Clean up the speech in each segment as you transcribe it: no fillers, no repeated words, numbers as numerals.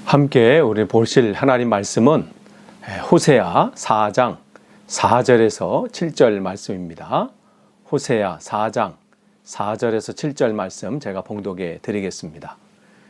함께 우리 보실 하나님 말씀은 호세아 4장 4절에서 7절 말씀입니다. 호세아 4장 4절에서 7절 말씀 제가 봉독해 드리겠습니다.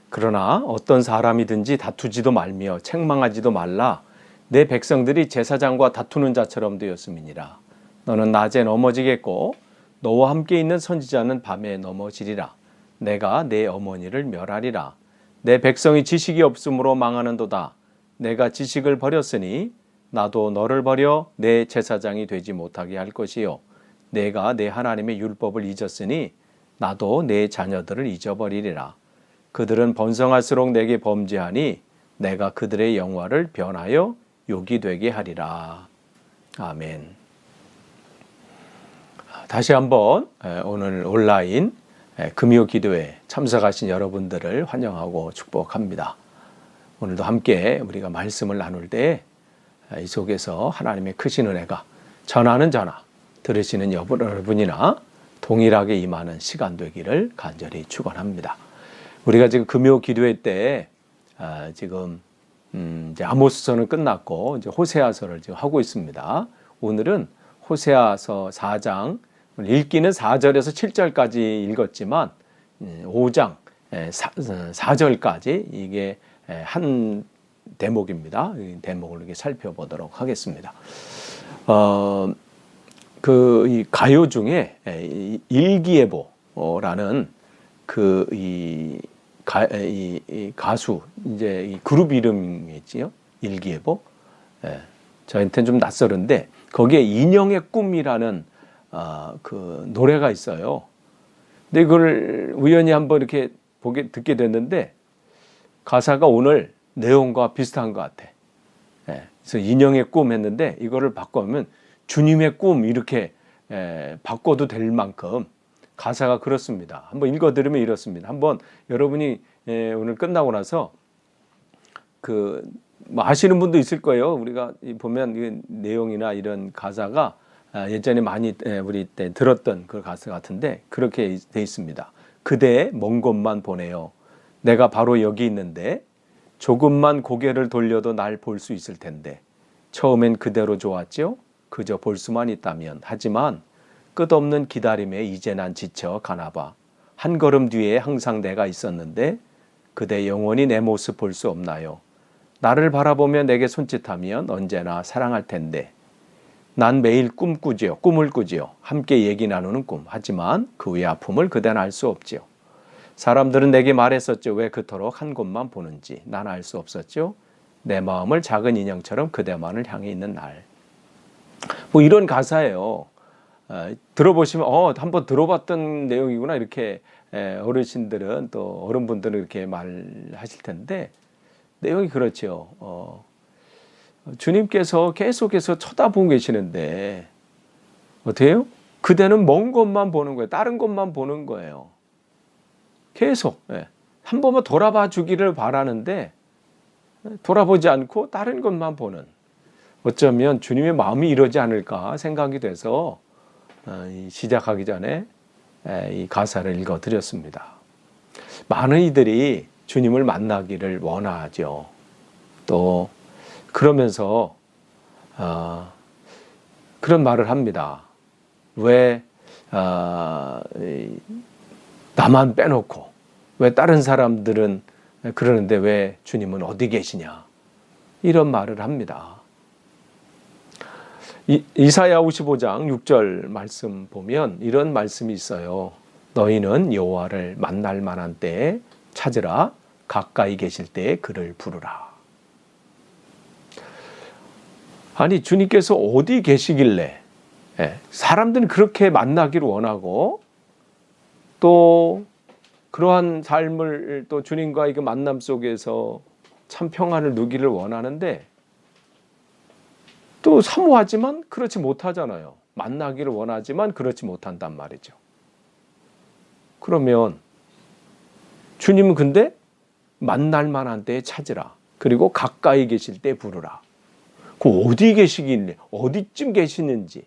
그러나 어떤 사람이든지 다투지도 말며 책망하지도 말라. 내 백성들이 제사장과 다투는 자처럼 되었음이니라. 너는 낮에 넘어지겠고 너와 함께 있는 선지자는 밤에 넘어지리라. 내가 내 어머니를 멸하리라. 내 백성이 지식이 없으므로 망하는도다. 내가 지식을 버렸으니 나도 너를 버려 내 제사장이 되지 못하게 할 것이요. 내가 내 하나님의 율법을 잊었으니 나도 내 자녀들을 잊어버리리라. 그들은 번성할수록 내게 범죄하니 내가 그들의 영화를 변하여 욕이 되게 하리라. 아멘. 다시 한번 오늘 온라인 금요 기도에 참석하신 여러분들을 환영하고 축복합니다. 오늘도 함께 우리가 말씀을 나눌 때 이 속에서 하나님의 크신 은혜가 전하는 저나 들으시는 여러분이나 동일하게 임하는 시간 되기를 간절히 축원합니다. 우리가 지금 금요 기도회 때 지금 이제 아모스서는 끝났고 이제 호세아서를 지금 하고 있습니다. 오늘은 호세아서 4장 읽기는 4절에서 7절까지 읽었지만 5장 4절까지 이게 한 대목입니다. 이 대목을 이렇게 살펴보도록 하겠습니다. 이 가요 중에 일기예보라는 이 가수 이제 이 그룹 이름이지요. 일기예보. 저한테는 좀 낯설은데 거기에 인형의 꿈이라는 그 노래가 있어요. 근데 이걸 우연히 한번 이렇게 듣게 됐는데 가사가 오늘 내용과 비슷한 것 같아. 그래서 인형의 꿈 했는데 이거를 바꾸면 주님의 꿈 이렇게 바꿔도 될 만큼 가사가 그렇습니다. 한번 읽어드리면 이렇습니다. 한번 여러분이 오늘 끝나고 나서 뭐 아시는 분도 있을 거예요. 우리가 보면 이 내용이나 이런 가사가 예전에 많이 우리 때 들었던 그 가사 같은데 그렇게 돼 있습니다. 그대의 먼 곳만 보내요. 내가 바로 여기 있는데 조금만 고개를 돌려도 날 볼 수 있을 텐데 처음엔 그대로 좋았죠. 그저 볼 수만 있다면. 하지만 끝없는 기다림에 이제 난 지쳐 가나봐. 한 걸음 뒤에 항상 내가 있었는데 그대 영원히 내 모습 볼 수 없나요? 나를 바라보며 내게 손짓하면 언제나 사랑할 텐데 난 매일 꿈을 꾸지요. 함께 얘기 나누는 꿈. 하지만 그 위의 아픔을 그대는 알 수 없지요. 사람들은 내게 말했었죠. 왜 그토록 한 곳만 보는지. 난 알 수 없었죠. 내 마음을 작은 인형처럼 그대만을 향해 있는 날. 뭐 이런 가사예요. 들어보시면 한번 들어봤던 내용이구나 이렇게 어르신들은 또 어른분들은 이렇게 말하실 텐데 내용이 그렇죠. 주님께서 계속해서 쳐다보고 계시는데 어떻게 해요? 그대는 먼 곳만 보는 거예요. 다른 곳만 보는 거예요. 계속 한 번만 돌아봐 주기를 바라는데 돌아보지 않고 다른 것만 보는, 어쩌면 주님의 마음이 이러지 않을까 생각이 돼서 시작하기 전에 이 가사를 읽어드렸습니다. 많은 이들이 주님을 만나기를 원하죠. 또 그러면서 그런 말을 합니다. 왜 나만 빼놓고 왜 다른 사람들은 그러는데 왜 주님은 어디 계시냐, 이런 말을 합니다. 이사야 55장 6절 말씀 보면 이런 말씀이 있어요. 너희는 여호와를 만날 만한 때에 찾으라. 가까이 계실 때에 그를 부르라. 아니 주님께서 어디 계시길래 사람들은 그렇게 만나기를 원하고 또 그러한 삶을 또 주님과의 그 만남 속에서 참 평안을 누기를 원하는데 또 사모하지만 그렇지 못하잖아요. 만나기를 원하지만 그렇지 못한단 말이죠. 그러면 주님은 근데 만날 만한 때에 찾으라. 그리고 가까이 계실 때 부르라. 그 어디 계시길래 어디쯤 계시는지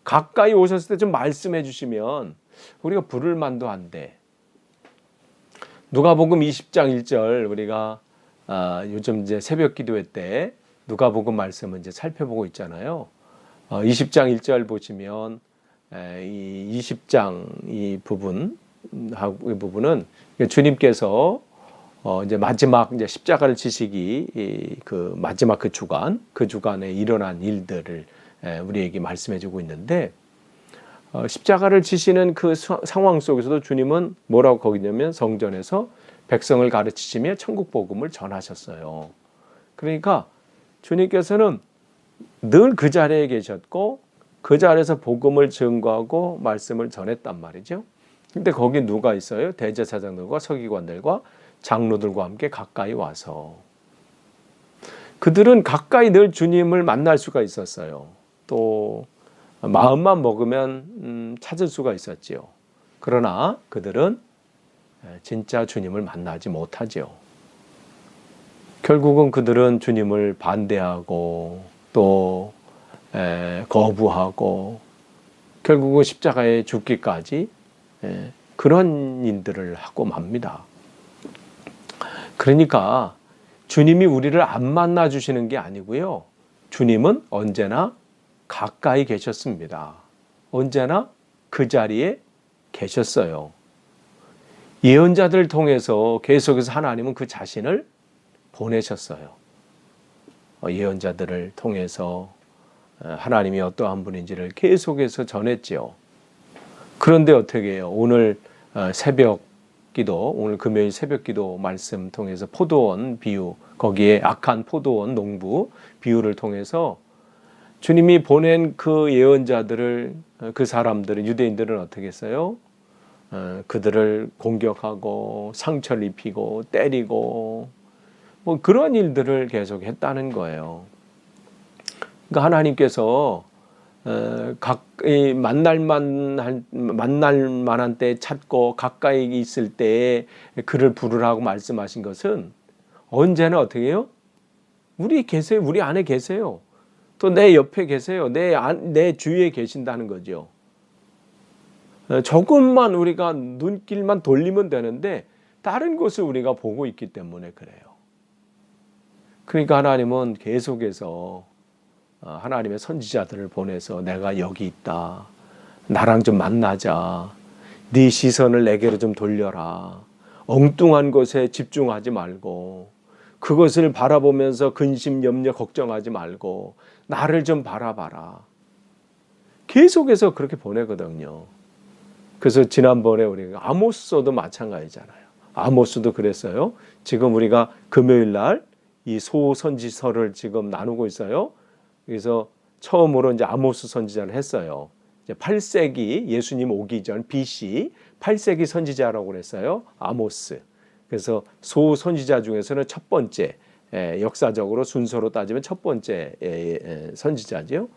가까이 오셨을 때 좀 말씀해 주시면 우리가 부를 만도 한데 누가복음 20장 1절 우리가 요즘 이제 새벽 기도회 때 누가복음 말씀을 이제 살펴보고 있잖아요. 20장 1절 보시면 이 20장 이 부분은 주님께서 이제 마지막 이제 십자가를 지시기 그 마지막 그 주간에 일어난 일들을 우리에게 말씀해주고 있는데 십자가를 지시는 그 상황 속에서도 주님은 뭐라고 거기냐면 성전에서 백성을 가르치시며 천국 복음을 전하셨어요. 그러니까 주님께서는 늘 그 자리에 계셨고 그 자리에서 복음을 증거하고 말씀을 전했단 말이죠. 근데 거기 누가 있어요? 대제사장들과 서기관들과 장로들과 함께 가까이 와서 그들은 가까이 늘 주님을 만날 수가 있었어요. 또 마음만 먹으면 찾을 수가 있었지요. 그러나 그들은 진짜 주님을 만나지 못하지요. 결국은 그들은 주님을 반대하고 또 거부하고 결국은 십자가에 죽기까지 그런 일들을 하고 맙니다. 그러니까 주님이 우리를 안 만나 주시는 게 아니고요. 주님은 언제나 가까이 계셨습니다. 언제나 그 자리에 계셨어요. 예언자들을 통해서 계속해서 하나님은 그 자신을 보내셨어요. 예언자들을 통해서 하나님이 어떠한 분인지를 계속해서 전했지요. 그런데 어떻게 해요? 오늘 오늘 금요일 새벽 기도 말씀 통해서 포도원 비유, 거기에 악한 포도원 농부 비유를 통해서 주님이 보낸 그 예언자들을, 그 사람들은, 유대인들은 어떻게 했어요? 그들을 공격하고 상처를 입히고 때리고 뭐 그런 일들을 계속 했다는 거예요. 그러니까 하나님께서 만날 만한 때 찾고 가까이 있을 때에 그를 부르라고 말씀하신 것은 언제나 어떻게 해요? 우리 계세요. 우리 안에 계세요. 또 내 옆에 계세요. 내 주위에 계신다는 거죠. 조금만 우리가 눈길만 돌리면 되는데 다른 것을 우리가 보고 있기 때문에 그래요. 그러니까 하나님은 계속해서 하나님의 선지자들을 보내서 내가 여기 있다. 나랑 좀 만나자. 네 시선을 내게로 좀 돌려라. 엉뚱한 것에 집중하지 말고 그것을 바라보면서 근심, 염려, 걱정하지 말고 나를 좀 바라봐라. 계속해서 그렇게 보내거든요. 그래서 지난번에 우리가 아모스도 마찬가지잖아요. 아모스도 그랬어요. 지금 우리가 금요일 날 이 소선지서를 지금 나누고 있어요. 그래서 처음으로 이제 아모스 선지자를 했어요. 이제 8세기 예수님 오기 전 BC 8세기 선지자라고 그랬어요. 아모스. 그래서 소선지자 중에서는 첫 번째, 역사적으로 순서로 따지면 첫 번째 선지자지요.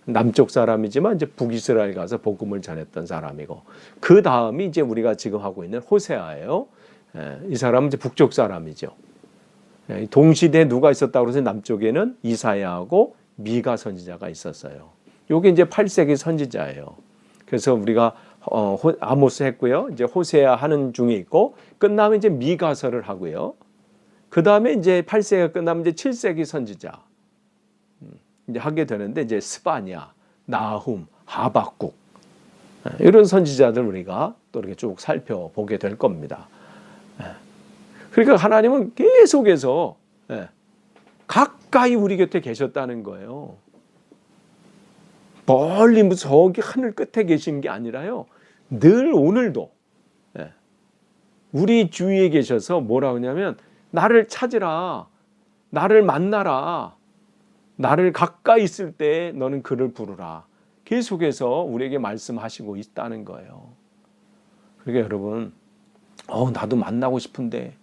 남쪽 사람이지만 이제 북이스라엘 가서 복음을 전했던 사람이고 그 다음이 이제 우리가 지금 하고 있는 호세아예요. 이 사람은 이제 북쪽 사람이죠. 동시대에 누가 있었다고 그래서 남쪽에는 이사야하고 미가 선지자가 있었어요. 이게 이제 8세기 선지자예요. 그래서 우리가 아모스 했고요. 이제 호세아 하는 중에 있고 끝나면 이제 미가서를 하고요. 그 다음에 이제 8세기가 끝나면 이제 7세기 선지자 이제 하게 되는데 이제 스바냐, 나훔, 하박국 이런 선지자들 우리가 또 이렇게 쭉 살펴보게 될 겁니다. 그러니까 하나님은 계속해서 가까이 우리 곁에 계셨다는 거예요. 멀리 무슨 저기 하늘 끝에 계신 게 아니라요. 늘 오늘도 우리 주위에 계셔서 뭐라고 하냐면 나를 찾으라. 나를 만나라. 나를 가까이 있을 때 너는 그를 부르라. 계속해서 우리에게 말씀하시고 있다는 거예요. 그러니까 여러분 나도 만나고 싶은데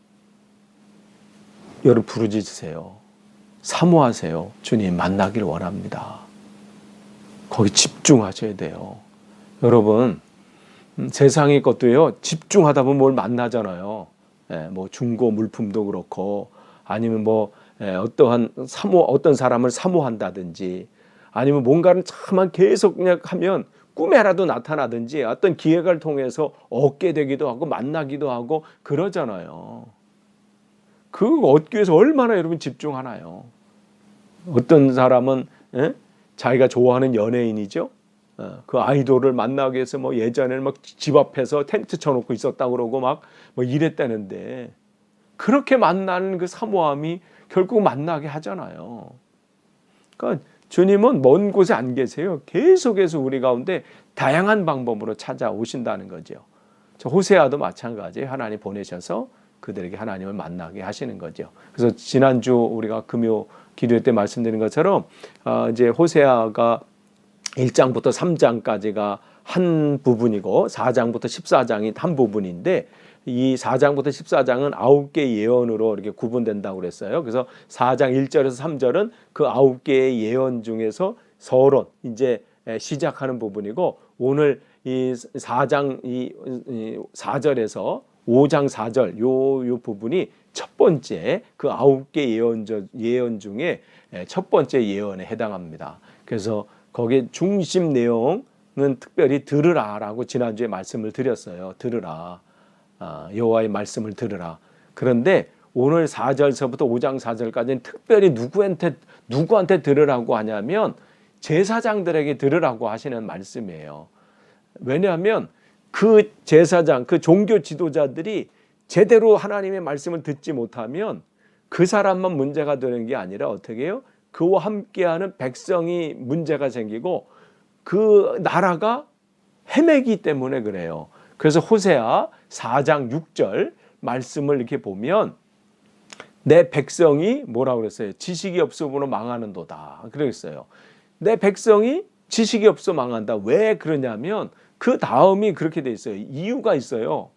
여러분 부르짖으세요. 사모하세요. 주님 만나길 원합니다. 거기 집중하셔야 돼요. 여러분 세상의 것도요. 집중하다 보면 뭘 만나잖아요. 뭐 중고 물품도 그렇고 아니면 뭐 어떤 사람을 사모한다든지 아니면 뭔가를 참만 계속 그냥 하면 꿈에라도 나타나든지 어떤 기회를 통해서 얻게 되기도 하고 만나기도 하고 그러잖아요. 그거 얻기 위해서 얼마나 여러분 집중하나요? 어떤 사람은 자기가 좋아하는 연예인이죠. 그 아이돌을 만나기 위해서 뭐 예전에는 막 집 앞에서 텐트 쳐놓고 있었다 그러고 막 뭐 이랬다는데 그렇게 만나는 그 사모함이 결국 만나게 하잖아요. 그러니까 주님은 먼 곳에 안 계세요. 계속해서 우리 가운데 다양한 방법으로 찾아오신다는 거죠. 저 호세아도 마찬가지예요. 하나님 보내셔서 그들에게 하나님을 만나게 하시는 거죠. 그래서 지난주 우리가 금요 기도회 때 말씀드린 것처럼 이제 호세아가 1장부터 3장까지가 한 부분이고 4장부터 14장이 한 부분인데 이 4장부터 14장은 9개의 예언으로 이렇게 구분된다고 그랬어요. 그래서 4장 1절에서 3절은 그 9개의 예언 중에서 서론 이제 시작하는 부분이고 오늘 이 4장 이 4절에서 5장 4절 요 부분이 첫 번째 그 9개 예언 중에 첫 번째 예언에 해당합니다. 그래서 거기에 중심 내용은 특별히 들으라라고 지난주에 말씀을 드렸어요. 들으라. 여호와의 말씀을 들으라. 그런데 오늘 4절서부터 5장 4절까지는 특별히 누구한테 들으라고 하냐면 제사장들에게 들으라고 하시는 말씀이에요. 왜냐하면 그 제사장, 그 종교 지도자들이 제대로 하나님의 말씀을 듣지 못하면 그 사람만 문제가 되는 게 아니라 어떻게 해요? 그와 함께하는 백성이 문제가 생기고 그 나라가 헤매기 때문에 그래요. 그래서 호세아 4장 6절 말씀을 이렇게 보면 내 백성이 뭐라고 그랬어요? 지식이 없으므로 망하는도다. 그랬어요. 내 백성이 지식이 없어 망한다. 왜 그러냐면 그 다음이 그렇게 돼 있어요. 이유가 있어요.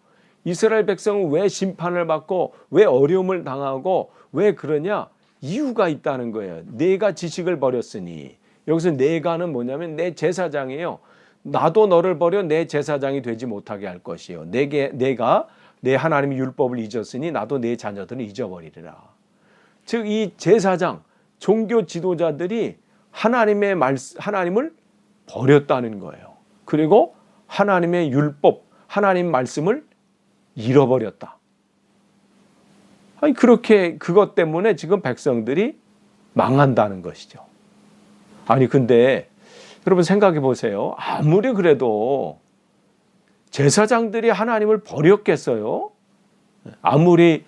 이스라엘 백성은 왜 심판을 받고 왜 어려움을 당하고 왜 그러냐? 이유가 있다는 거예요. 내가 지식을 버렸으니. 여기서 내가는 뭐냐면 내 제사장이에요. 나도 너를 버려 내 제사장이 되지 못하게 할 것이요. 내가 내 하나님의 율법을 잊었으니 나도 내 자녀들을 잊어버리리라. 즉 이 제사장, 종교 지도자들이 하나님을 버렸다는 거예요. 그리고 하나님의 율법, 하나님 말씀을 잃어버렸다. 아니 그렇게 그것 때문에 지금 백성들이 망한다는 것이죠. 아니 근데 여러분 생각해 보세요. 아무리 그래도 제사장들이 하나님을 버렸겠어요? 아무리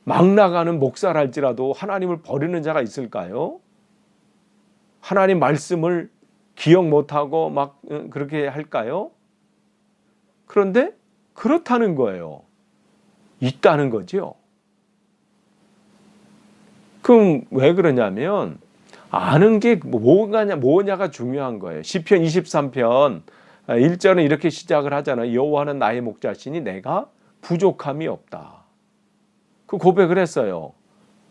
막 나가는 목사랄지라도 하나님을 버리는 자가 있을까요? 하나님 말씀을 기억 못하고 막 그렇게 할까요? 그런데 그렇다는 거예요. 있다는 거죠. 그럼 왜 그러냐면 아는 게 뭐냐가 중요한 거예요. 시편 23편 1절은 이렇게 시작을 하잖아요. 여호와는 나의 목자시니 내가 부족함이 없다. 그 고백을 했어요.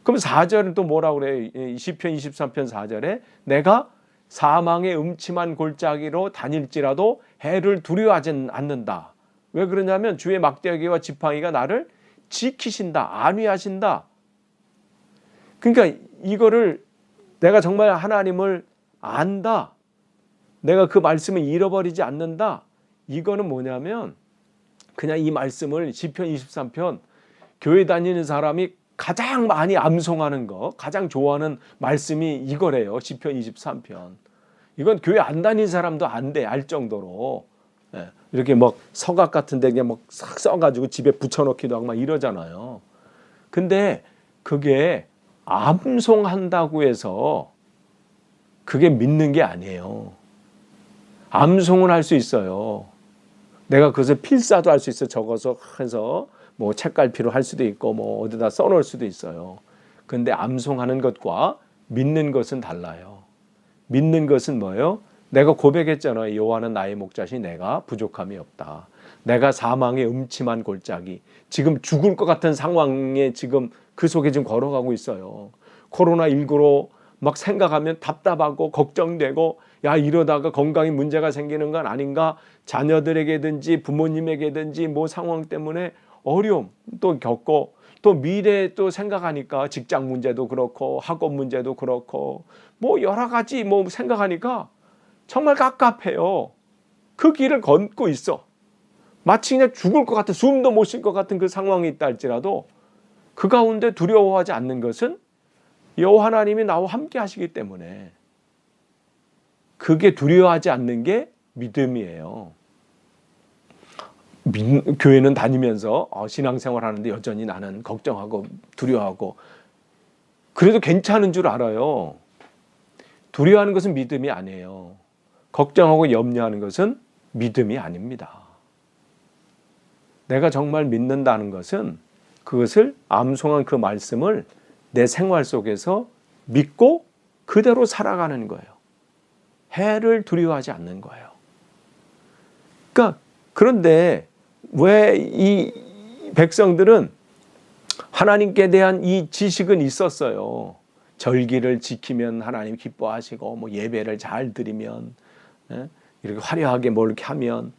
그럼 4절은 또 뭐라고 그래요? 시편 23편 4절에 내가 사망의 음침한 골짜기로 다닐지라도 해를 두려워하지 않는다. 왜 그러냐면 주의 막대기와 지팡이가 나를 지키신다. 안위하신다. 그러니까 이거를 내가 정말 하나님을 안다. 내가 그 말씀을 잃어버리지 않는다. 이거는 뭐냐면 그냥 이 말씀을 시편 23편 교회 다니는 사람이 가장 많이 암송하는 거, 가장 좋아하는 말씀이 이거래요. 시편 23편. 이건 교회 안 다니는 사람도 안 돼, 알 정도로. 이렇게 막 서각 같은 데 그냥 막 싹 써가지고 집에 붙여놓기도 하고 막 이러잖아요. 근데 그게 암송한다고 해서 그게 믿는 게 아니에요. 암송은 할 수 있어요. 내가 그것을 필사도 할 수 있어. 적어서 해서 뭐 책갈피로 할 수도 있고 뭐 어디다 써놓을 수도 있어요. 근데 암송하는 것과 믿는 것은 달라요. 믿는 것은 뭐예요? 내가 고백했잖아요. 여호와는 나의 목자시니 내가 부족함이 없다. 내가 사망의 음침한 골짜기, 지금 죽을 것 같은 상황에 지금 그 속에 지금 걸어가고 있어요. 코로나19로 막 생각하면 답답하고 걱정되고 야 이러다가 건강에 문제가 생기는 건 아닌가, 자녀들에게든지 부모님에게든지 뭐 상황 때문에 어려움 또 겪고 또 미래 또 생각하니까 직장 문제도 그렇고 학업 문제도 그렇고 뭐 여러 가지 뭐 생각하니까 정말 깝깝해요. 그 길을 걷고 있어. 마치 그냥 죽을 것 같은, 숨도 못 쉴 것 같은 그 상황이 있다 할지라도 그 가운데 두려워하지 않는 것은 여호와 하나님이 나와 함께 하시기 때문에 그게 두려워하지 않는 게 믿음이에요. 교회는 다니면서 신앙생활 하는데 여전히 나는 걱정하고 두려워하고 그래도 괜찮은 줄 알아요. 두려워하는 것은 믿음이 아니에요. 걱정하고 염려하는 것은 믿음이 아닙니다. 내가 정말 믿는다는 것은 그것을 암송한 그 말씀을 내 생활 속에서 믿고 그대로 살아가는 거예요. 해를 두려워하지 않는 거예요. 그러니까 그런데 왜 이 백성들은 하나님께 대한 이 지식은 있었어요. 절기를 지키면 하나님 기뻐하시고 뭐 예배를 잘 드리면 이렇게 화려하게 뭐 이렇게 하면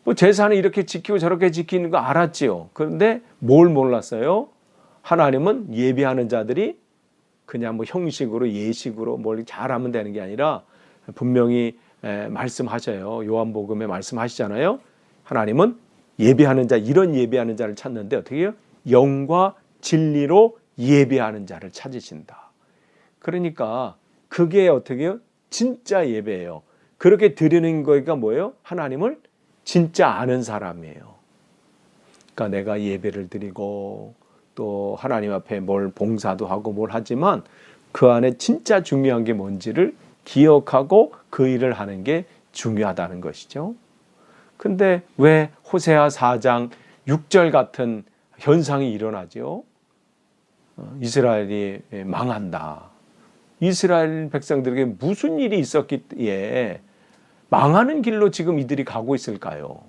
뭐 제사는 이렇게 지키고 저렇게 지키는 거 알았지요. 그런데 뭘 몰랐어요? 하나님은 예배하는 자들이 그냥 뭐 형식으로 예식으로 뭘 잘하면 되는 게 아니라 분명히 말씀하셔요. 요한복음에 말씀하시잖아요. 하나님은 예배하는 자, 이런 예배하는 자를 찾는데 어떻게 해요? 영과 진리로 예배하는 자를 찾으신다. 그러니까 그게 어떻게 해요? 진짜 예배예요. 그렇게 드리는 거가 뭐예요? 하나님을 진짜 아는 사람이에요. 그러니까 내가 예배를 드리고 또 하나님 앞에 뭘 봉사도 하고 뭘 하지만 그 안에 진짜 중요한 게 뭔지를 기억하고 그 일을 하는 게 중요하다는 것이죠. 근데 왜 호세아 4장 6절 같은 현상이 일어나죠? 이스라엘이 망한다. 이스라엘 백성들에게 무슨 일이 있었기에 망하는 길로 지금 이들이 가고 있을까요?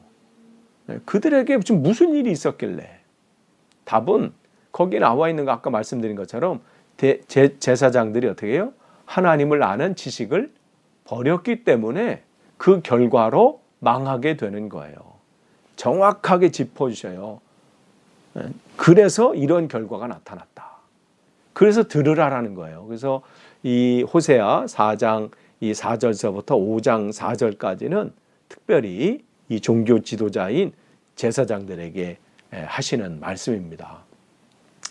그들에게 지금 무슨 일이 있었길래? 답은 거기에 나와 있는 거 아까 말씀드린 것처럼 제사장들이 어떻게 해요? 하나님을 아는 지식을 버렸기 때문에 그 결과로 망하게 되는 거예요. 정확하게 짚어주셔요. 그래서 이런 결과가 나타났다. 그래서 들으라라는 거예요. 그래서 이 호세아 4장 이 4절서부터 5장 4절까지는 특별히 이 종교 지도자인 제사장들에게 하시는 말씀입니다.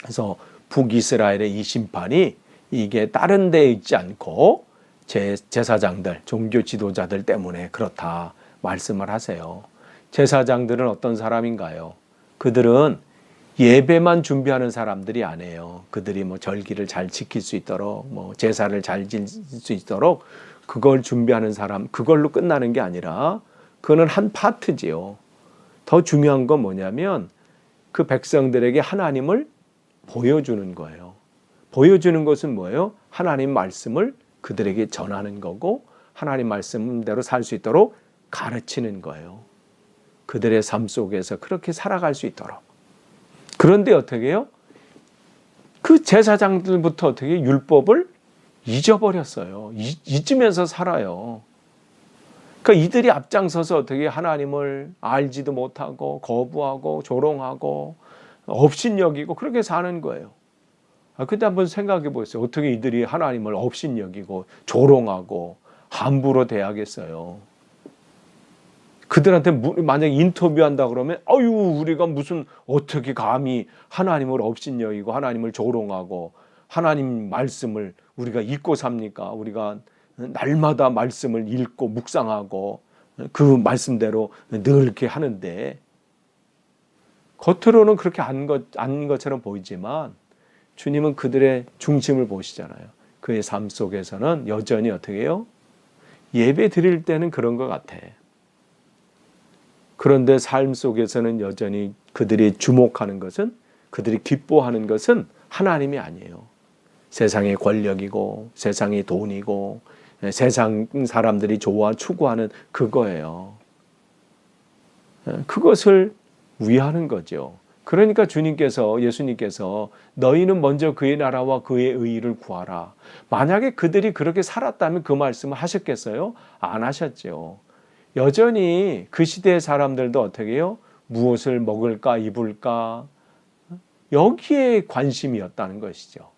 그래서 북이스라엘의 이 심판이 이게 다른 데에 있지 않고 제사장들, 종교 지도자들 때문에 그렇다 말씀을 하세요. 제사장들은 어떤 사람인가요? 그들은 예배만 준비하는 사람들이 아니에요. 그들이 뭐 절기를 잘 지킬 수 있도록 뭐 제사를 잘 지킬 수 있도록 그걸 준비하는 사람, 그걸로 끝나는 게 아니라 그거는 한 파트지요. 더 중요한 건 뭐냐면 그 백성들에게 하나님을 보여주는 거예요. 보여주는 것은 뭐예요? 하나님 말씀을 그들에게 전하는 거고 하나님 말씀대로 살 수 있도록 가르치는 거예요. 그들의 삶 속에서 그렇게 살아갈 수 있도록. 그런데 어떻게 해요? 그 제사장들부터 어떻게 율법을 잊어버렸어요. 잊으면서 살아요. 그러니까 이들이 앞장서서 어떻게 하나님을 알지도 못하고 거부하고 조롱하고 업신여기고 그렇게 사는 거예요. 근데 한번 생각해 보세요. 어떻게 이들이 하나님을 업신여기고 조롱하고 함부로 대하겠어요. 그들한테 만약에 인터뷰한다 그러면 우리가 무슨 어떻게 감히 하나님을 업신여기고 하나님을 조롱하고 하나님 말씀을 우리가 잊고 삽니까? 우리가 날마다 말씀을 읽고 묵상하고 그 말씀대로 늘 이렇게 하는데 겉으로는 그렇게 아닌 것처럼 보이지만 주님은 그들의 중심을 보시잖아요. 그의 삶 속에서는 여전히 어떻게 해요? 예배 드릴 때는 그런 것 같아. 그런데 삶 속에서는 여전히 그들이 주목하는 것은, 그들이 기뻐하는 것은 하나님이 아니에요. 세상의 권력이고 세상의 돈이고 세상 사람들이 좋아 추구하는 그거예요. 그것을 위하는 거죠. 그러니까 예수님께서 너희는 먼저 그의 나라와 그의 의의를 구하라. 만약에 그들이 그렇게 살았다면 그 말씀을 하셨겠어요? 안 하셨죠. 여전히 그 시대의 사람들도 어떻게 해요? 무엇을 먹을까 입을까 여기에 관심이었다는 것이죠.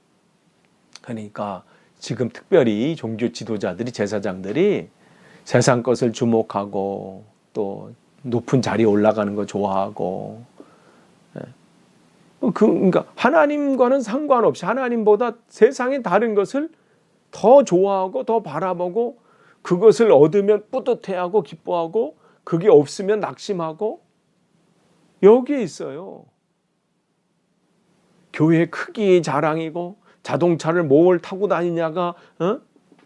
그러니까 지금 특별히 종교 지도자들이 제사장들이 세상 것을 주목하고 또 높은 자리에 올라가는 거 좋아하고 그러니까 하나님과는 상관없이 하나님보다 세상의 다른 것을 더 좋아하고 더 바라보고 그것을 얻으면 뿌듯해하고 기뻐하고 그게 없으면 낙심하고 여기에 있어요. 교회 크기의 자랑이고 자동차를 뭘 타고 다니냐가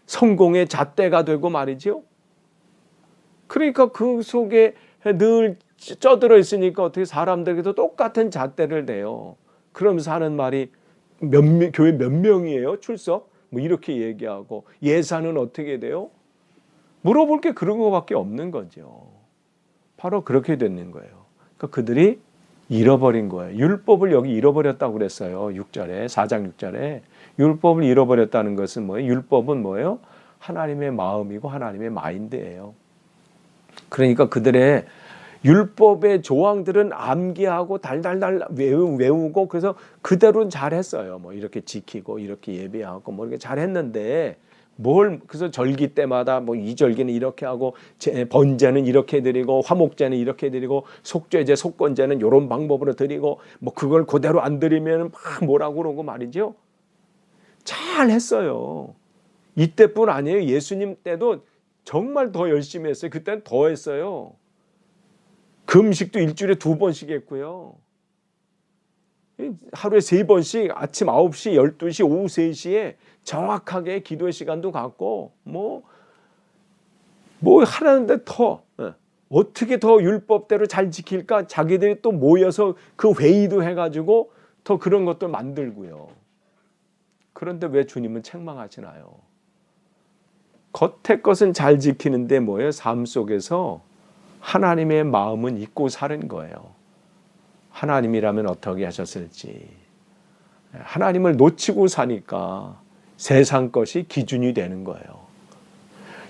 성공의 잣대가 되고 말이죠. 그러니까 그 속에 늘 쪄들어 있으니까 어떻게 사람들에게도 똑같은 잣대를 대요. 그러면서 하는 말이 교회 몇 명이에요? 출석? 뭐 이렇게 얘기하고 예산은 어떻게 돼요? 물어볼 게 그런 거밖에 없는 거죠. 바로 그렇게 되는 거예요. 그러니까 그들이 잃어버린 거예요. 율법을 여기 잃어버렸다고 그랬어요. 6절에 4장 6절에 율법을 잃어버렸다는 것은 뭐예요? 율법은 뭐예요? 하나님의 마음이고 하나님의 마인드예요. 그러니까 그들의 율법의 조항들은 암기하고 달달달 외우고 그래서 그대로는 잘했어요. 뭐 이렇게 지키고 이렇게 예배하고 뭐 이렇게 잘했는데 그래서 절기 때마다 뭐 이 절기는 이렇게 하고 번제는 이렇게 드리고 화목제는 이렇게 드리고 속죄제 속건제는 이런 방법으로 드리고 뭐 그걸 그대로 안 드리면 막 뭐라고 그러고 말이죠. 잘했어요. 이때뿐 아니에요. 예수님 때도 정말 더 열심히 했어요. 그때는 더 했어요. 금식도 일주일에 2번씩 했고요. 하루에 3번씩 아침 9시, 12시, 오후 3시에 정확하게 기도의 시간도 갖고 뭐 하라는데 더 어떻게 더 율법대로 잘 지킬까 자기들이 또 모여서 그 회의도 해가지고 더 그런 것도 만들고요. 그런데 왜 주님은 책망하시나요? 겉의 것은 잘 지키는데 뭐예요? 삶 속에서 하나님의 마음은 잊고 사는 거예요. 하나님이라면 어떻게 하셨을지. 하나님을 놓치고 사니까 세상 것이 기준이 되는 거예요.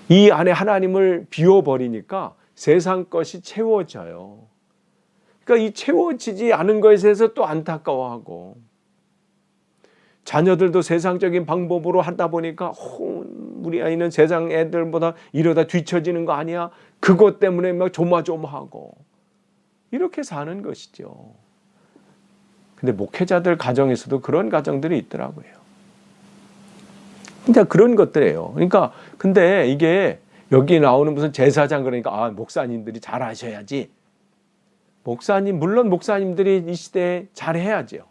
이 안에 하나님을 비워버리니까 세상 것이 채워져요. 그러니까 이 채워지지 않은 것에 대해서 또 안타까워하고 자녀들도 세상적인 방법으로 하다 보니까 우리 아이는 세상 애들보다 이러다 뒤처지는 거 아니야? 그것 때문에 막 조마조마하고 이렇게 사는 것이죠. 근데 목회자들 가정에서도 그런 가정들이 있더라고요. 진짜 그런 것들이에요. 그러니까 근데 이게 여기 나오는 무슨 제사장 그러니까 목사님들이 잘하셔야지. 물론 목사님들이 이 시대에 잘해야죠.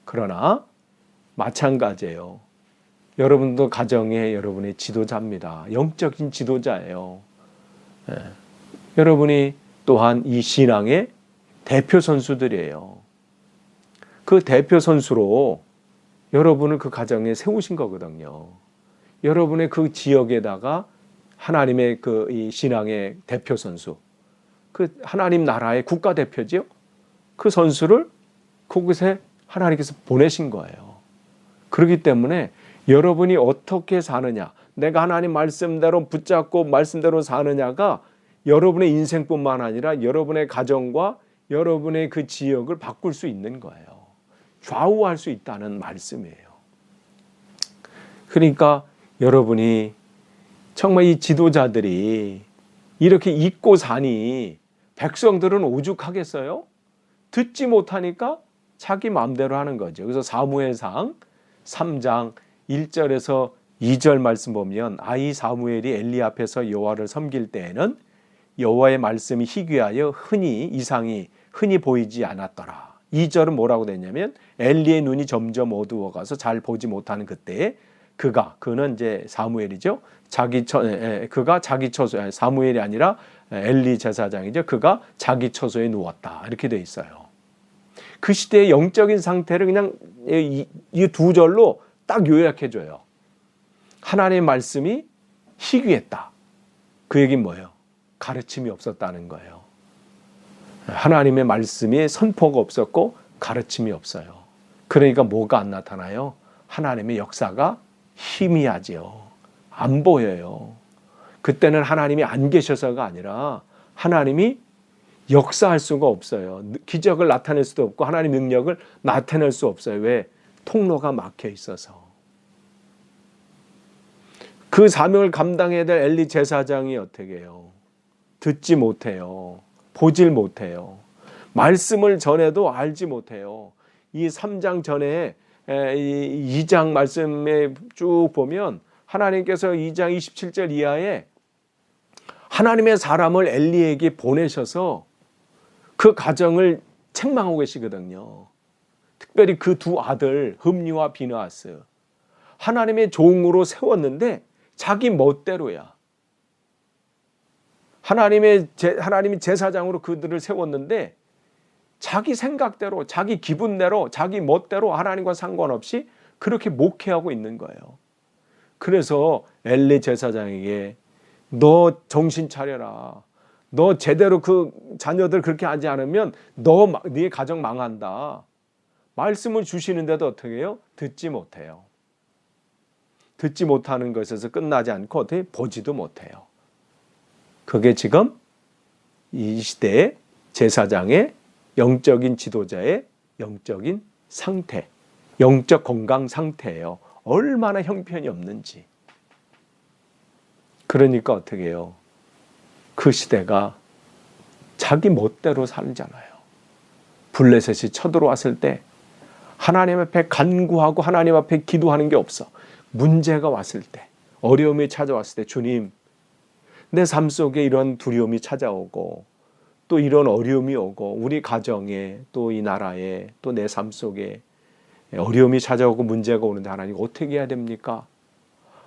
그러나 마찬가지예요. 여러분도 가정의 여러분의 지도자입니다. 영적인 지도자예요. 여러분이 또한 이 신앙의 대표 선수들이에요. 그 대표 선수로 여러분을 그 가정에 세우신 거거든요. 여러분의 그 지역에다가 하나님의 이 신앙의 대표 선수, 그 하나님 나라의 국가대표지요. 그 선수를 그곳에 하나님께서 보내신 거예요. 그렇기 때문에 여러분이 어떻게 사느냐, 내가 하나님 말씀대로 붙잡고 말씀대로 사느냐가 여러분의 인생뿐만 아니라 여러분의 가정과 여러분의 그 지역을 바꿀 수 있는 거예요. 좌우할 수 있다는 말씀이에요. 그러니까 여러분이 정말 이 지도자들이 이렇게 잊고 사니 백성들은 오죽하겠어요? 듣지 못하니까 자기 마음대로 하는 거죠. 그래서 사무엘상 3장 1절에서 2절 말씀 보면 아이 사무엘이 엘리 앞에서 여호와를 섬길 때에는 여호와의 말씀이 희귀하여 이상이 흔히 보이지 않았더라. 2절은 뭐라고 됐냐면 엘리의 눈이 점점 어두워가서 잘 보지 못하는 그때에 그는 이제 사무엘이죠. 그가 자기 처소, 사무엘이 아니라 엘리 제사장이죠. 그가 자기 처소에 누웠다. 이렇게 돼 있어요. 그 시대의 영적인 상태를 그냥 이 2절로 딱 요약해줘요. 하나님의 말씀이 희귀했다. 그 얘기는 뭐예요? 가르침이 없었다는 거예요. 하나님의 말씀이 선포가 없었고 가르침이 없어요. 그러니까 뭐가 안 나타나요? 하나님의 역사가 희미하지요. 안 보여요. 그때는 하나님이 안 계셔서가 아니라 하나님이 역사할 수가 없어요. 기적을 나타낼 수도 없고 하나님의 능력을 나타낼 수 없어요. 왜? 통로가 막혀 있어서. 그 사명을 감당해야 될 엘리 제사장이 어떻게 해요? 듣지 못해요. 보질 못해요. 말씀을 전해도 알지 못해요. 이 3장 전에 2장 말씀에 쭉 보면 하나님께서 2장 27절 이하에 하나님의 사람을 엘리에게 보내셔서 그 가정을 책망하고 계시거든요. 특별히 그 두 아들 흠니와 비느하스, 하나님의 종으로 세웠는데 자기 멋대로야. 하나님이 제사장으로 그들을 세웠는데 자기 생각대로, 자기 기분대로, 자기 멋대로 하나님과 상관없이 그렇게 목회하고 있는 거예요. 그래서 엘리 제사장에게 너 정신 차려라. 너 제대로 그 자녀들 그렇게 하지 않으면 네 가정 망한다. 말씀을 주시는데도 어떻게 해요? 듣지 못해요. 듣지 못하는 것에서 끝나지 않고 어떻게 보지도 못해요. 그게 지금 이 시대의 제사장의 영적인 지도자의 영적인 상태, 영적 건강 상태예요. 얼마나 형편이 없는지. 그러니까 어떻게 해요? 그 시대가 자기 멋대로 살잖아요. 블레셋이 쳐들어왔을 때 하나님 앞에 간구하고 하나님 앞에 기도하는 게 없어. 문제가 왔을 때, 어려움이 찾아왔을 때, 주님, 내 삶 속에 이런 두려움이 찾아오고 또 이런 어려움이 오고 우리 가정에 또 이 나라에 또 내 삶 속에 어려움이 찾아오고 문제가 오는데 하나님 어떻게 해야 됩니까?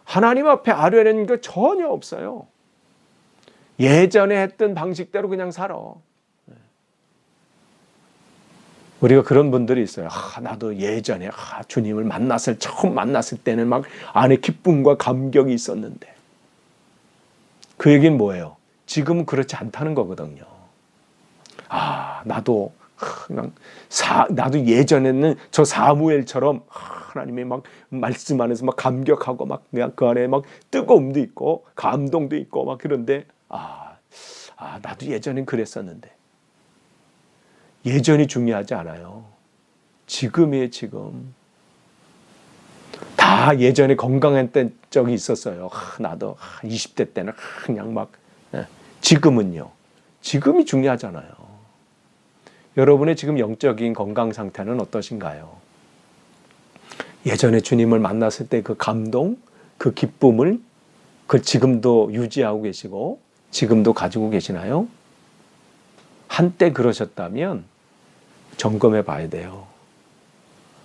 하나님 앞에 아뢰는 게 전혀 없어요. 예전에 했던 방식대로 그냥 살아. 우리가 그런 분들이 있어요. 나도 예전에 주님을 처음 만났을 때는 막 안에 기쁨과 감격이 있었는데. 그 얘기는 뭐예요? 지금은 그렇지 않다는 거거든요. 나도 예전에는 저 사무엘처럼 하나님의 막 말씀 안에서 막 감격하고 막 그 안에 막 뜨거움도 있고 감동도 있고 막 그런데 나도 예전엔 그랬었는데. 예전이 중요하지 않아요. 지금이에요, 지금. 다 예전에 건강했던 적이 있었어요. 나도 20대 때는 그냥 막. 지금은요. 지금이 중요하잖아요. 여러분의 지금 영적인 건강 상태는 어떠신가요? 예전에 주님을 만났을 때 그 감동, 그 기쁨을 지금도 유지하고 계시고 지금도 가지고 계시나요? 한때 그러셨다면 점검해 봐야 돼요.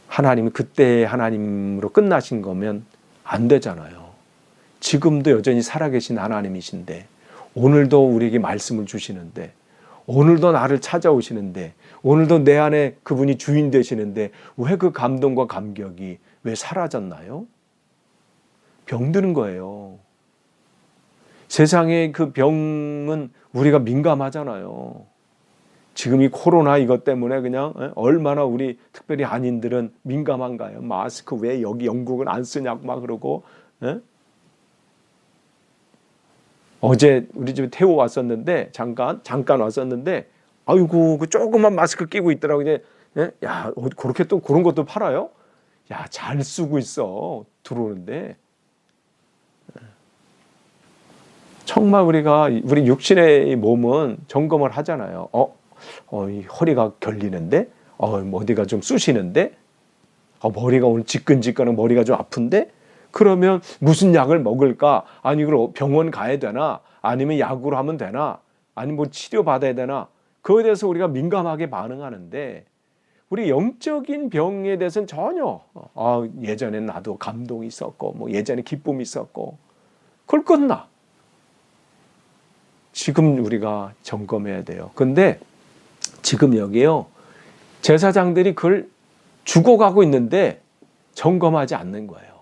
하나님이 그때 하나님으로 끝나신 거면 안 되잖아요. 지금도 여전히 살아계신 하나님이신데 오늘도 우리에게 말씀을 주시는데 오늘도 나를 찾아오시는데 오늘도 내 안에 그분이 주인 되시는데 왜 그 감동과 감격이 왜 사라졌나요? 병드는 거예요. 세상의 그 병은 우리가 민감하잖아요. 지금 이 코로나 이것 때문에 그냥 얼마나 우리 특별히 한인들은 민감한가요? 마스크 왜 여기 영국은 안 쓰냐고 막 그러고. 어제 우리 집에 태우 왔었는데 잠깐 왔었는데 아이고 그 조그만 마스크 끼고 있더라고. 이제 야 그렇게 또 그런 것도 팔아요? 야 잘 쓰고 있어 들어오는데. 정말 우리 육신의 몸은 점검을 하잖아요. 이 허리가 결리는데, 어디가 좀 쑤시는데, 머리가 오늘 지끈지끈한 머리가 좀 아픈데, 그러면 무슨 약을 먹을까? 아니, 그럼 병원 가야 되나? 아니면 약으로 하면 되나? 아니면 뭐 치료 받아야 되나? 그거에 대해서 우리가 민감하게 반응하는데, 우리 영적인 병에 대해서는 전혀, 예전에 나도 감동이 있었고, 뭐 예전에 기쁨이 있었고, 그걸 끝나. 지금 우리가 점검해야 돼요. 근데 지금 여기요. 제사장들이 그걸 죽어가고 있는데 점검하지 않는 거예요.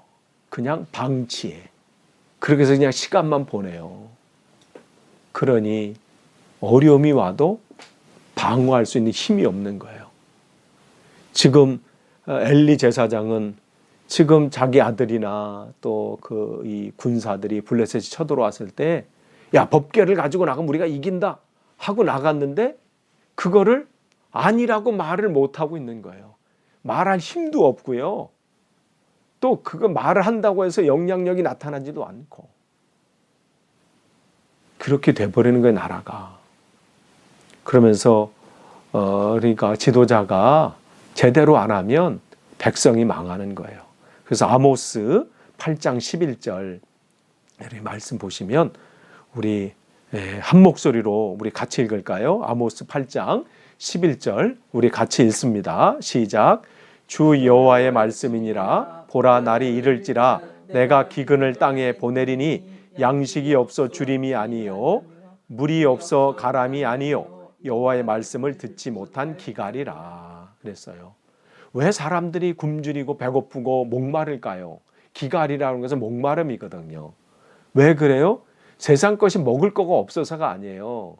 그냥 방치해. 그렇게 해서 그냥 시간만 보내요. 그러니 어려움이 와도 방어할 수 있는 힘이 없는 거예요. 지금 엘리 제사장은 지금 자기 아들이나 또 이 군사들이 블레셋이 쳐들어왔을 때 야, 법궤를 가지고 나가면 우리가 이긴다 하고 나갔는데 그거를 아니라고 말을 못하고 있는 거예요. 말할 힘도 없고요. 또 그거 말을 한다고 해서 영향력이 나타나지도 않고. 그렇게 돼버리는 거예요, 나라가. 그러면서 그러니까 지도자가 제대로 안 하면 백성이 망하는 거예요. 그래서 아모스 8장 11절 말씀 보시면 우리 한 목소리로 우리 같이 읽을까요? 아모스 8장 11절 우리 같이 읽습니다. 시작. 주 여호와의 말씀이니라. 보라, 날이 이를지라 내가 기근을 땅에 보내리니 양식이 없어 주림이 아니요 물이 없어 가람이 아니요 여호와의 말씀을 듣지 못한 기갈이라 그랬어요. 왜 사람들이 굶주리고 배고프고 목마를까요? 기갈이라는 것은 목마름이거든요. 왜 그래요? 세상 것이 먹을 거가 없어서가 아니에요.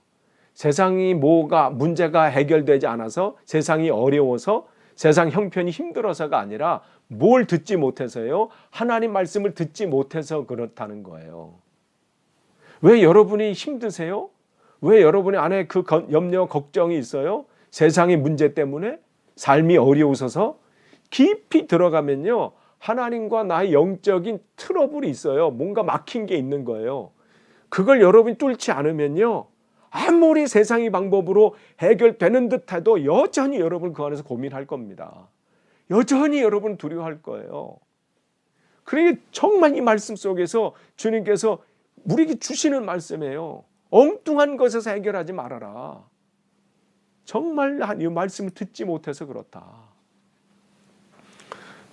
세상이 뭐가 문제가 해결되지 않아서, 세상이 어려워서, 세상 형편이 힘들어서가 아니라 뭘 듣지 못해서요? 하나님 말씀을 듣지 못해서 그렇다는 거예요. 왜 여러분이 힘드세요? 왜 여러분의 안에 그 염려, 걱정이 있어요? 세상의 문제 때문에? 삶이 어려우셔서? 깊이 들어가면요, 하나님과 나의 영적인 트러블이 있어요. 뭔가 막힌 게 있는 거예요. 그걸 여러분이 뚫지 않으면요, 아무리 세상의 방법으로 해결되는 듯해도 여전히 여러분 그 안에서 고민할 겁니다. 여전히 여러분 두려워할 거예요. 그러니까 정말 이 말씀 속에서 주님께서 우리에게 주시는 말씀이에요. 엉뚱한 것에서 해결하지 말아라. 정말 이 말씀을 듣지 못해서 그렇다.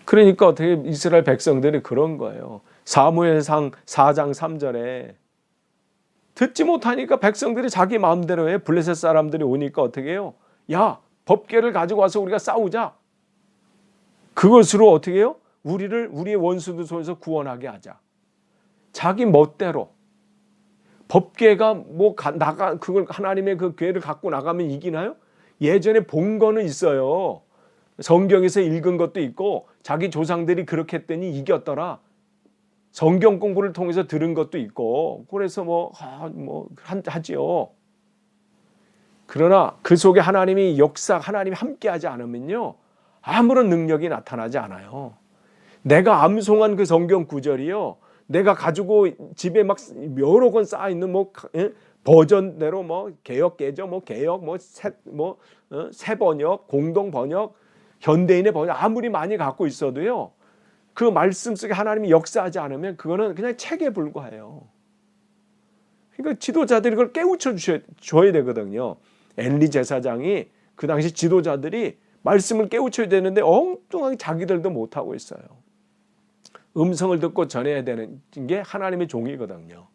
그러니까 어떻게 이스라엘 백성들이 그런 거예요. 사무엘상 4장 3절에 듣지 못하니까 백성들이 자기 마음대로 해. 블레셋 사람들이 오니까 어떻게 해요? 야, 법궤를 가지고 와서 우리가 싸우자. 그것으로 어떻게 해요? 우리의 원수들 손에서 구원하게 하자. 자기 멋대로. 법궤가 그걸 하나님의 그 궤를 갖고 나가면 이기나요? 예전에 본 거는 있어요. 성경에서 읽은 것도 있고 자기 조상들이 그렇게 했더니 이겼더라. 성경 공부를 통해서 들은 것도 있고 그래서 하지요. 그러나 그 속에 하나님이 하나님이 함께하지 않으면요, 아무런 능력이 나타나지 않아요. 내가 암송한 그 성경 구절이요, 내가 가지고 집에 막 여러 권 쌓아 있는 버전대로 개역 개정 개역 새 번역, 공동 번역, 현대인의 번역 아무리 많이 갖고 있어도요, 그 말씀 속에 하나님이 역사하지 않으면 그거는 그냥 책에 불과해요. 그러니까 지도자들이 그걸 깨우쳐 줘야 되거든요. 엘리 제사장이 그 당시 지도자들이 말씀을 깨우쳐야 되는데 엉뚱하게 자기들도 못하고 있어요. 음성을 듣고 전해야 되는 게 하나님의 종이거든요.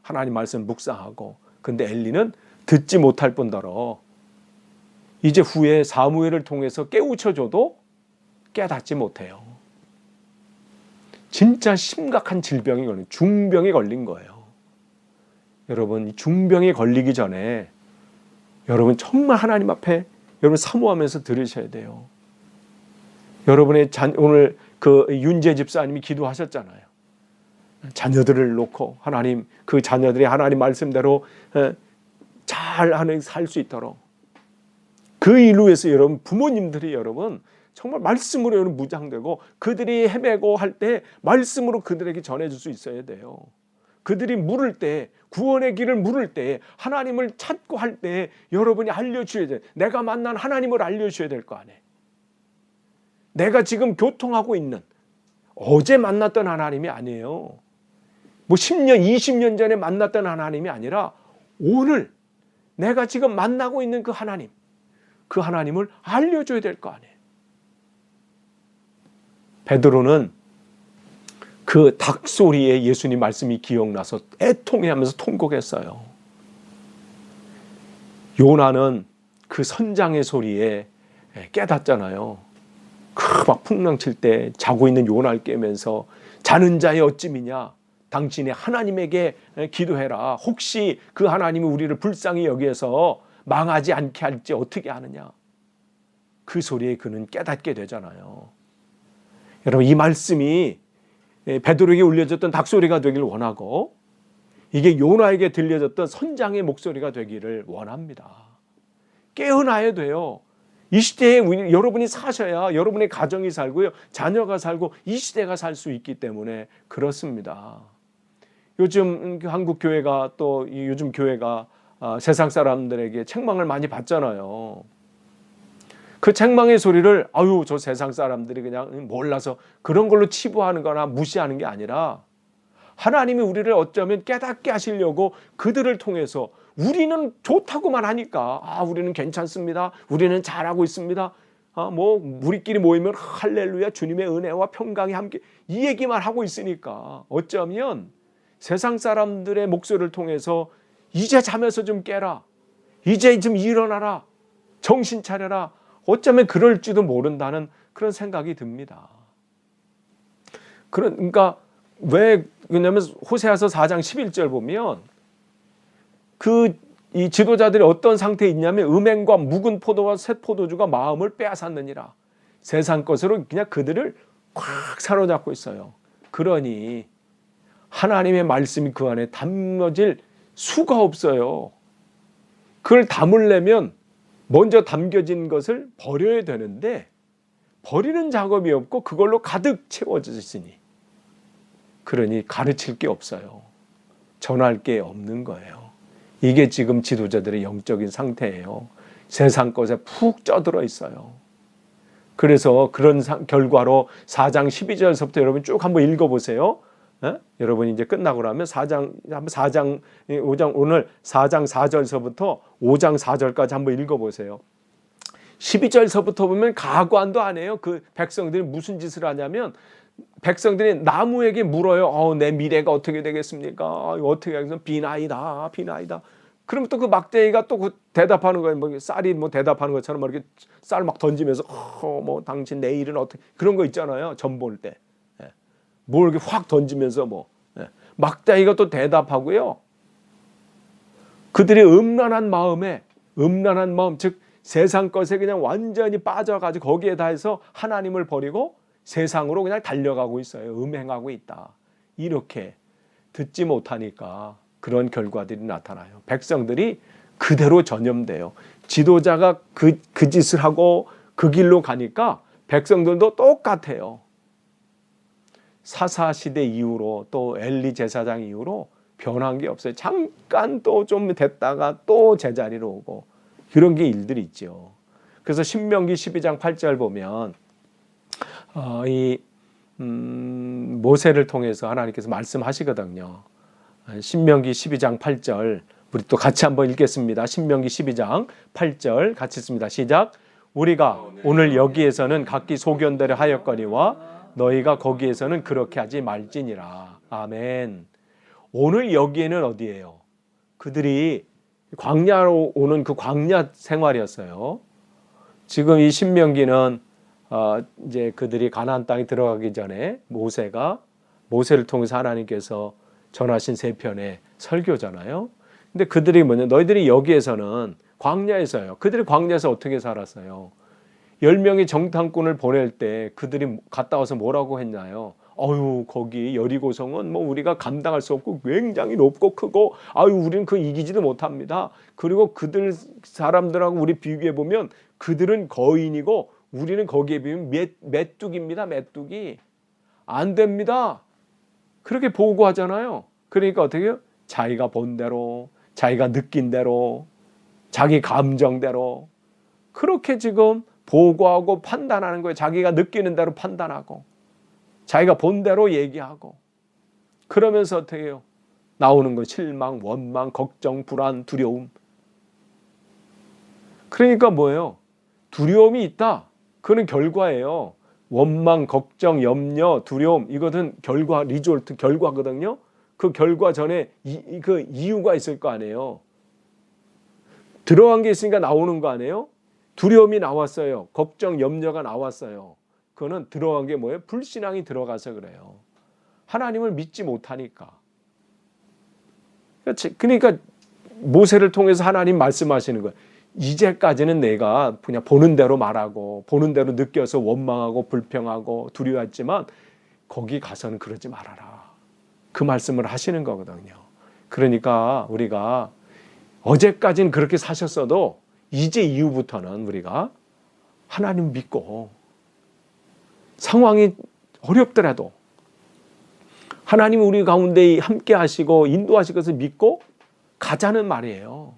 하나님 말씀 묵상하고. 근데 엘리는 듣지 못할 뿐더러 이제 후에 사무엘을 통해서 깨우쳐줘도 깨닫지 못해요. 진짜 심각한 질병이 걸린, 중병이 걸린 거예요. 여러분, 중병이 걸리기 전에 여러분 정말 하나님 앞에 여러분 사모하면서 들으셔야 돼요. 여러분의 오늘 그 윤재 집사님이 기도하셨잖아요. 자녀들을 놓고 하나님, 그 자녀들이 하나님 말씀대로 잘 살 수 있도록. 그 일로 위해서 여러분 부모님들이 여러분 정말 말씀으로 여러분 무장되고 그들이 헤매고 할 때 말씀으로 그들에게 전해줄 수 있어야 돼요. 그들이 물을 때, 구원의 길을 물을 때, 하나님을 찾고 할 때 여러분이 알려주셔야 돼요. 내가 만난 하나님을 알려주셔야 될 거 아니에요. 내가 지금 교통하고 있는 어제 만났던 하나님이 아니에요. 10년, 20년 전에 만났던 하나님이 아니라 오늘 내가 지금 만나고 있는 그 하나님, 그 하나님을 알려줘야 될 거 아니에요. 베드로는 그 닭소리에 예수님 말씀이 기억나서 애통해하면서 통곡했어요. 요나는 그 선장의 소리에 깨닫잖아요. 막 풍랑 칠 때 자고 있는 요나를 깨면서 자는 자의 어찌미냐, 당신이 하나님에게 기도해라. 혹시 그 하나님이 우리를 불쌍히 여기서 망하지 않게 할지 어떻게 아느냐. 그 소리에 그는 깨닫게 되잖아요. 여러분, 이 말씀이 베드로에게 울려졌던 닭소리가 되기를 원하고 이게 요나에게 들려졌던 선장의 목소리가 되기를 원합니다. 깨어나야 돼요. 이 시대에 여러분이 사셔야 여러분의 가정이 살고요, 자녀가 살고 이 시대가 살 수 있기 때문에 그렇습니다. 요즘 한국 교회가 또 요즘 교회가 세상 사람들에게 책망을 많이 받잖아요. 그 책망의 소리를 아유 저 세상 사람들이 그냥 몰라서 그런 걸로 치부하는 거나 무시하는 게 아니라 하나님이 우리를 어쩌면 깨닫게 하시려고 그들을 통해서 우리는 좋다고만 하니까 우리는 괜찮습니다. 우리는 잘하고 있습니다. 뭐 우리끼리 모이면 할렐루야 주님의 은혜와 평강이 함께 이 얘기만 하고 있으니까 어쩌면 세상 사람들의 목소리를 통해서 이제 잠에서 좀 깨라. 이제 좀 일어나라. 정신 차려라. 어쩌면 그럴지도 모른다는 그런 생각이 듭니다. 그러니까 왜냐면 호세아서 4장 11절 보면 이 지도자들이 어떤 상태에 있냐면 음행과 묵은 포도와 새 포도주가 마음을 빼앗았느니라. 세상 것으로 그냥 그들을 꽉 사로잡고 있어요. 그러니 하나님의 말씀이 그 안에 담겨질 수가 없어요. 그걸 담으려면 먼저 담겨진 것을 버려야 되는데 버리는 작업이 없고 그걸로 가득 채워져 있으니 그러니 가르칠 게 없어요. 전할 게 없는 거예요. 이게 지금 지도자들의 영적인 상태예요. 세상 것에 푹 쪄들어 있어요. 그래서 그런 결과로 4장 12절서부터 여러분 쭉 한번 읽어보세요. 여러분이 이제 끝나고 나면 5장 오늘 4장 4절서부터 5장 4절까지 한번 읽어보세요. 12절서부터 보면 가관도 안 해요. 그 백성들이 무슨 짓을 하냐면 백성들이 나무에게 물어요. 내 미래가 어떻게 되겠습니까? 어떻게 하겠습니까? 비나이다, 비나이다. 그럼 또 그 막대기가 또 그 대답하는 거예요. 뭐 쌀이 뭐 대답하는 것처럼 이렇게 쌀 막 던지면서 뭐 당신 내일은 어떻게 그런 거 있잖아요. 점 볼 때. 뭘 이렇게 확 던지면서 막대기가 또 대답하고요. 그들이 음란한 마음, 즉 세상 것에 그냥 완전히 빠져가지고 거기에 다해서 하나님을 버리고 세상으로 그냥 달려가고 있어요. 음행하고 있다. 이렇게 듣지 못하니까 그런 결과들이 나타나요. 백성들이 그대로 전염돼요. 지도자가 그 짓을 하고 그 길로 가니까 백성들도 똑같아요. 사사 시대 이후로 또 엘리 제사장 이후로 변한 게 없어요. 잠깐 또 좀 됐다가 또 제자리로 오고 그런 게 일들이 있죠. 그래서 신명기 12장 8절 보면 모세를 통해서 하나님께서 말씀하시거든요. 신명기 12장 8절 우리 또 같이 한번 읽겠습니다. 신명기 12장 8절 같이 읽습니다. 시작. 우리가 오늘 여기에서는 각기 소견대로 하였거니와 너희가 거기에서는 그렇게 하지 말지니라. 아멘. 오늘 여기에는 어디예요? 그들이 광야로 오는 그 광야 생활이었어요. 지금 이 신명기는 이제 그들이 가나안 땅에 들어가기 전에 모세를 통해서 하나님께서 전하신 세 편의 설교잖아요. 근데 그들이 너희들이 여기에서는 광야에서요. 그들이 광야에서 어떻게 살았어요? 10명의 정탐꾼을 보낼 때 그들이 갔다 와서 뭐라고 했나요? 거기 여리고성은 뭐 우리가 감당할 수 없고 굉장히 높고 크고 우리는 그 이기지도 못합니다. 그리고 그들 사람들하고 우리 비교해 보면 그들은 거인이고 우리는 거기에 비하면 메뚜기입니다. 메뚜기. 안 됩니다. 그렇게 보고하잖아요. 그러니까 어떻게 해요? 자기가 본 대로, 자기가 느낀 대로, 자기 감정대로 그렇게 지금 보고하고 판단하는 거예요. 자기가 느끼는 대로 판단하고 자기가 본 대로 얘기하고 그러면서 어떻게 해요? 나오는 거 실망, 원망, 걱정, 불안, 두려움. 그러니까 뭐예요? 두려움이 있다. 그건 결과예요. 원망, 걱정, 염려, 두려움 이것은 결과, 리졸트 결과거든요. 그 결과 전에 그 이유가 있을 거 아니에요. 들어간 게 있으니까 나오는 거 아니에요? 두려움이 나왔어요. 걱정, 염려가 나왔어요. 그거는 들어간 게 뭐예요? 불신앙이 들어가서 그래요. 하나님을 믿지 못하니까. 그러니까 모세를 통해서 하나님 말씀하시는 거예요. 이제까지는 내가 그냥 보는 대로 말하고 보는 대로 느껴서 원망하고 불평하고 두려워했지만 거기 가서는 그러지 말아라. 그 말씀을 하시는 거거든요. 그러니까 우리가 어제까지는 그렇게 사셨어도 이제 이후부터는 우리가 하나님 믿고 상황이 어렵더라도 하나님 우리 가운데 함께 하시고 인도하실 것을 믿고 가자는 말이에요.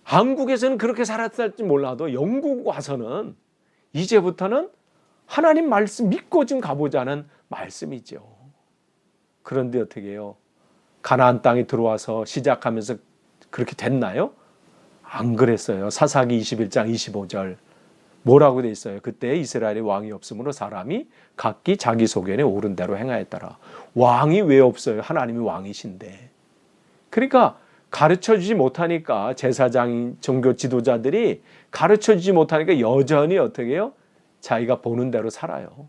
한국에서는 그렇게 살았을지 몰라도 영국 와서는 이제부터는 하나님 말씀 믿고 좀 가보자는 말씀이죠. 그런데 어떻게 해요? 가나안 땅에 들어와서 시작하면서 그렇게 됐나요? 안 그랬어요. 사사기 21장 25절 뭐라고 돼 있어요? 그때 이스라엘에 왕이 없으므로 사람이 각기 자기 소견에 옳은 대로 행하였더라. 왕이 왜 없어요? 하나님이 왕이신데. 그러니까 가르쳐주지 못하니까 제사장 종교 지도자들이 가르쳐주지 못하니까 여전히 어떻게 해요? 자기가 보는 대로 살아요.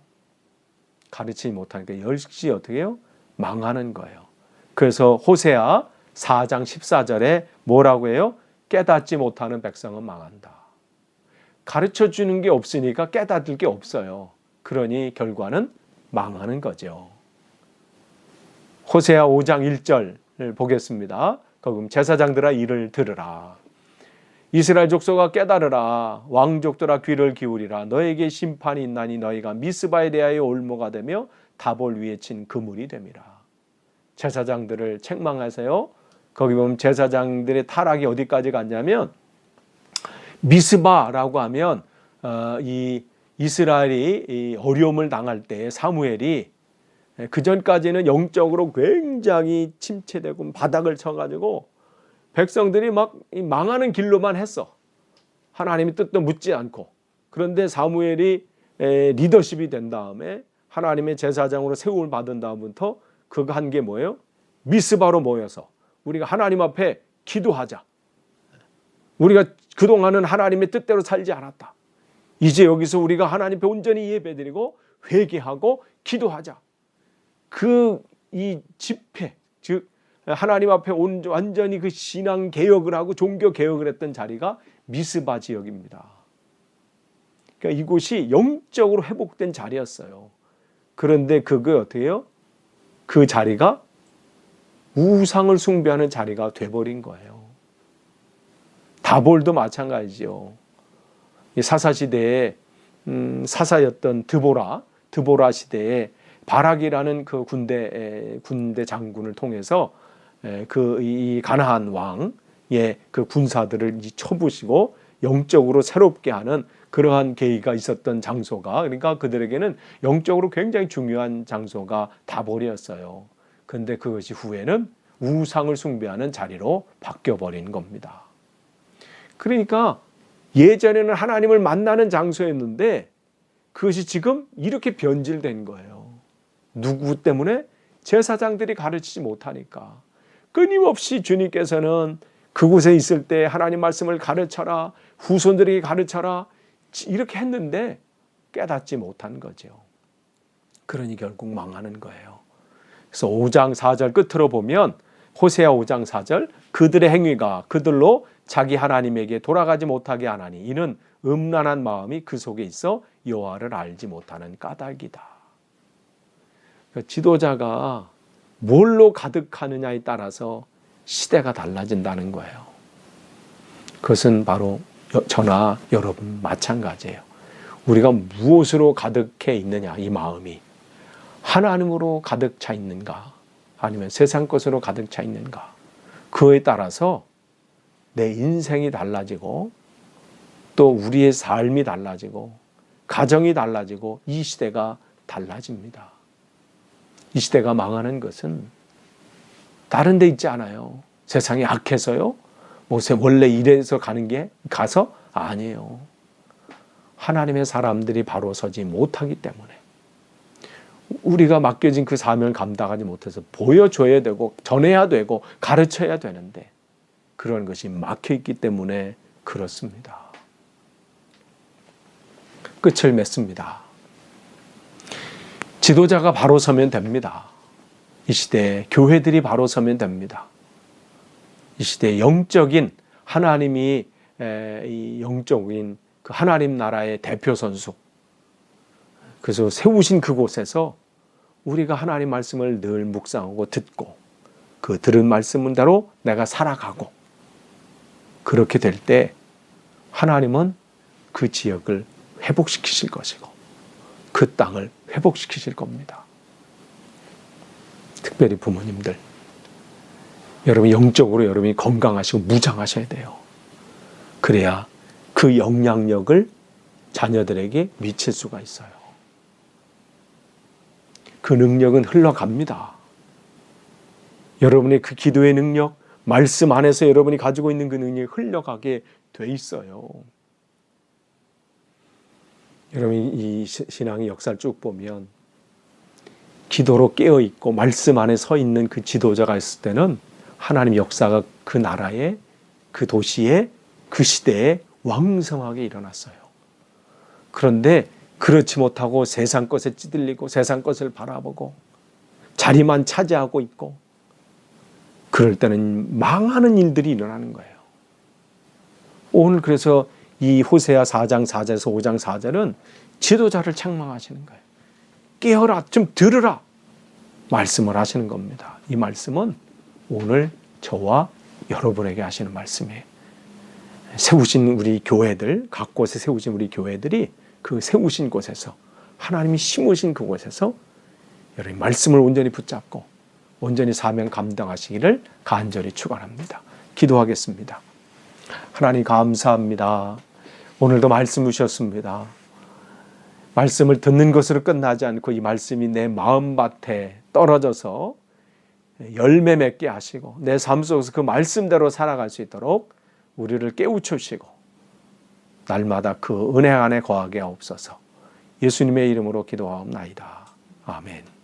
가르치지 못하니까 열심히 어떻게 해요? 망하는 거예요. 그래서 호세아 4장 14절에 뭐라고 해요? 깨닫지 못하는 백성은 망한다. 가르쳐주는 게 없으니까 깨닫을 게 없어요. 그러니 결과는 망하는 거죠. 호세아 5장 1절을 보겠습니다. 거기 제사장들아 이를 들으라. 이스라엘 족속아 깨달으라. 왕족들아 귀를 기울이라. 너에게 심판이 있나니 너희가 미스바에 대하여 올무가 되며 다볼 위에 친 그물이 됨이라. 제사장들을 책망하세요. 거기 보면 제사장들의 타락이 어디까지 갔냐면 미스바라고 하면 이 이스라엘이 어려움을 당할 때 사무엘이 그 전까지는 영적으로 굉장히 침체되고 바닥을 쳐가지고 백성들이 막 망하는 길로만 했어. 하나님의 뜻도 묻지 않고. 그런데 사무엘이 리더십이 된 다음에 하나님의 제사장으로 세움을 받은 다음부터 그가 한 게 뭐예요? 미스바로 모여서 우리가 하나님 앞에 기도하자. 우리가 그동안은 하나님의 뜻대로 살지 않았다. 이제 여기서 우리가 하나님 앞에 온전히 예배드리고 회개하고 기도하자. 이 집회, 즉 하나님 앞에 완전히 그 신앙 개혁을 하고 종교 개혁을 했던 자리가 미스바 지역입니다. 그러니까 이곳이 영적으로 회복된 자리였어요. 그런데 그게 어떻게 해요? 그 자리가 우상을 숭배하는 자리가 돼버린 거예요. 다볼도 마찬가지죠. 사사시대에 사사였던 드보라 시대에 바락이라는 그 군대 장군을 통해서 이 가나안 왕의 그 군사들을 쳐부시고 영적으로 새롭게 하는 그러한 계기가 있었던 장소가, 그러니까 그들에게는 영적으로 굉장히 중요한 장소가 다볼이었어요. 그런데 그것이 후에는 우상을 숭배하는 자리로 바뀌어버린 겁니다. 그러니까 예전에는 하나님을 만나는 장소였는데 그것이 지금 이렇게 변질된 거예요. 누구 때문에? 제사장들이 가르치지 못하니까. 끊임없이 주님께서는 그곳에 있을 때 하나님 말씀을 가르쳐라, 후손들에게 가르쳐라 이렇게 했는데 깨닫지 못한 거죠. 그러니 결국 망하는 거예요. 그래서 5장 4절 끝으로 보면 호세아 5장 4절 그들의 행위가 그들로 자기 하나님에게 돌아가지 못하게 하나니 이는 음란한 마음이 그 속에 있어 여호와를 알지 못하는 까닭이다. 그러니까 지도자가 뭘로 가득하느냐에 따라서 시대가 달라진다는 거예요. 그것은 바로 저나 여러분 마찬가지예요. 우리가 무엇으로 가득해 있느냐, 이 마음이 하나님으로 가득 차 있는가 아니면 세상 것으로 가득 차 있는가, 그에 따라서 내 인생이 달라지고 또 우리의 삶이 달라지고 가정이 달라지고 이 시대가 달라집니다. 이 시대가 망하는 것은 다른 데 있지 않아요. 세상이 악해서요? 원래 이래서 가서 아니에요. 하나님의 사람들이 바로 서지 못하기 때문에 우리가 맡겨진 그 사명을 감당하지 못해서 보여줘야 되고 전해야 되고 가르쳐야 되는데 그런 것이 막혀있기 때문에 그렇습니다. 끝을 맺습니다. 지도자가 바로 서면 됩니다. 이 시대에 교회들이 바로 서면 됩니다. 이 시대에 영적인 하나님이 이 영적인 그 하나님 나라의 대표 선수, 그래서 세우신 그곳에서 우리가 하나님 말씀을 늘 묵상하고 듣고 그 들은 말씀대로 내가 살아가고 그렇게 될 때 하나님은 그 지역을 회복시키실 것이고 그 땅을 회복시키실 겁니다. 특별히 부모님들, 여러분 영적으로 여러분이 건강하시고 무장하셔야 돼요. 그래야 그 영향력을 자녀들에게 미칠 수가 있어요. 그 능력은 흘러갑니다. 여러분의 그 기도의 능력, 말씀 안에서 여러분이 가지고 있는 그 능력이 흘러가게 돼 있어요. 여러분이 이 신앙의 역사를 쭉 보면 기도로 깨어있고 말씀 안에 서 있는 그 지도자가 있을 때는 하나님 역사가 그 나라에, 그 도시에, 그 시대에 왕성하게 일어났어요. 그런데 그렇지 못하고 세상 것에 찌들리고 세상 것을 바라보고 자리만 차지하고 있고 그럴 때는 망하는 일들이 일어나는 거예요. 오늘 그래서 이 호세아 4장 4절에서 5장 4절은 지도자를 책망하시는 거예요. 깨어라, 좀 들으라 말씀을 하시는 겁니다. 이 말씀은 오늘 저와 여러분에게 하시는 말씀이에요. 세우신 우리 교회들, 각 곳에 세우신 우리 교회들이 그 세우신 곳에서 하나님이 심으신 그곳에서 여러분 말씀을 온전히 붙잡고 온전히 사명 감당하시기를 간절히 축원합니다. 기도하겠습니다. 하나님 감사합니다. 오늘도 말씀 주셨습니다. 말씀을 듣는 것으로 끝나지 않고 이 말씀이 내 마음밭에 떨어져서 열매 맺게 하시고 내 삶 속에서 그 말씀대로 살아갈 수 있도록 우리를 깨우치시고 날마다 그 은혜 안에 거하게 하옵소서. 예수님의 이름으로 기도하옵나이다. 아멘.